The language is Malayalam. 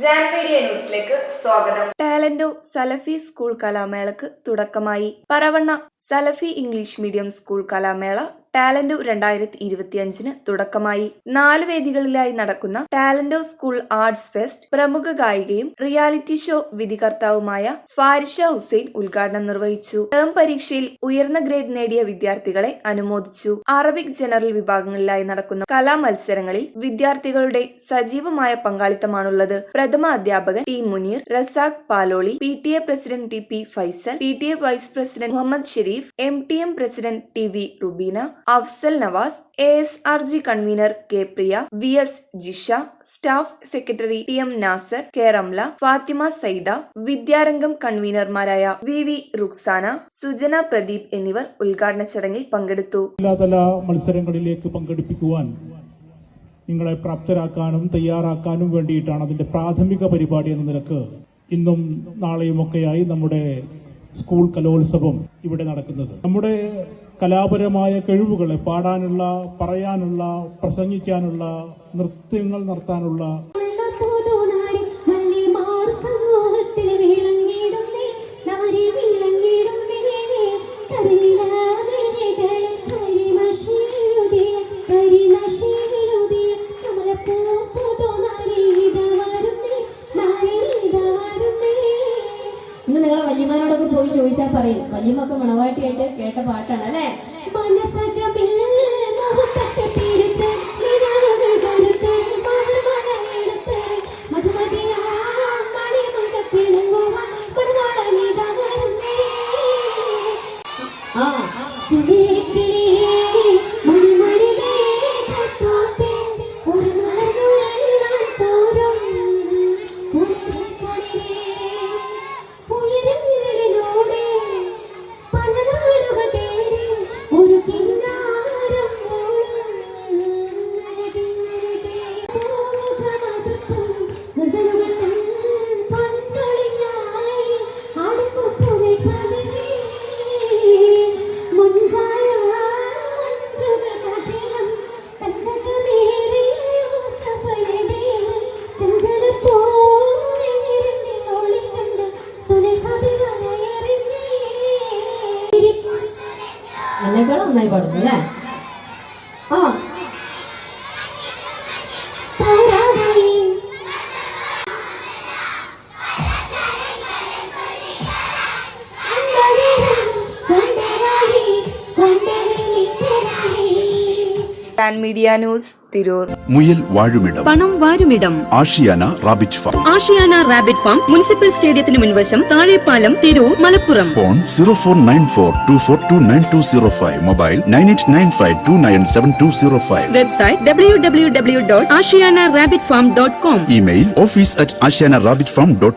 ജാൻമീഡിയ ന്യൂസിലേക്ക് സ്വാഗതം. ടാലന്റോ സലഫി സ്കൂൾ കലാമേളക്ക് തുടക്കമായി. പറവണ്ണ സലഫി ഇംഗ്ലീഷ് മീഡിയം സ്കൂൾ കലാമേള ടാലന്റോ 2025 തുടക്കമായി. 4 വേദികളിലായി നടക്കുന്ന ടാലന്റോ സ്കൂൾ ആർട്സ് ഫെസ്റ്റ് പ്രമുഖ ഗായികയും റിയാലിറ്റി ഷോ വിധികർത്താവുമായ ഫാരിഷ ഹുസൈൻ ഉദ്ഘാടനം നിർവഹിച്ചു. ടേം പരീക്ഷയിൽ ഉയർന്ന ഗ്രേഡ് നേടിയ വിദ്യാർത്ഥികളെ അനുമോദിച്ചു. അറബിക് ജനറൽ വിഭാഗങ്ങളിലായി നടക്കുന്ന കലാമത്സരങ്ങളിൽ വിദ്യാർത്ഥികളുടെ സജീവമായ പങ്കാളിത്തമാണുള്ളത്. പ്രഥമ അധ്യാപകൻ T Muneer, Razak Paloli, PTA president TP Faisal, PTA vice president Muhammad Sharif, MTM president TV Rubeena, Afsal Navas, ASRG convener K Priya, VS Jisha, staff secretary TM Nasar, K Ramla, Fathima Saida, Vidyarangam കൺവീനർമാരായ VV റുക്സാന, സുജന പ്രദീപ് എന്നിവർ ഉദ്ഘാടന ചടങ്ങിൽ പങ്കെടുത്തു. ജില്ലാതല മത്സരങ്ങളിലേക്ക് പങ്കെടുപ്പിക്കുവാൻ നിങ്ങളെ പ്രാപ്തരാക്കാനും തയ്യാറാക്കാനും വേണ്ടിയിട്ടാണ് അതിന്റെ പ്രാഥമിക പരിപാടി എന്ന നിലക്ക് ഇന്നും നാളെയുമൊക്കെയായി നമ്മുടെ സ്കൂൾ കലോത്സവം ഇവിടെ നടക്കുന്നത്. നമ്മുടെ കലാപരമായ കഴിവുകളെ പാടാനുള്ള, പറയാനുള്ള, പ്രസംഗിക്കാനുള്ള, നൃത്യങ്ങൾ നടത്താനുള്ള ഇന്ന് നിങ്ങളെ വല്യമാരോടൊക്കെ പോയി ചോദിച്ചാൽ പറയും, വല്യമ്മൊക്കെ മണവാട്ടിയായിട്ട് കേട്ട പാട്ടാണ് അല്ലേ? എന്നെക്കാളും നന്നായി പാടുന്നു അല്ലേ? ജാൻമീഡിയ ന്യൂസ് തിരൂർ. മുയൽ വാഴുമിടം, പണം വാരുമിടം, Ashiyana rabbit farm. Ashiyana rabbit farm municipal സ്റ്റേഡിയത്തിന് മുൻവശം, Thazhepalam, Tirur, Malappuram. Phone 049424290205. Mobile 9895297205. Website www.ashiyanarabbitfarm.com. Email office@ashiyanarabbitfarm.com.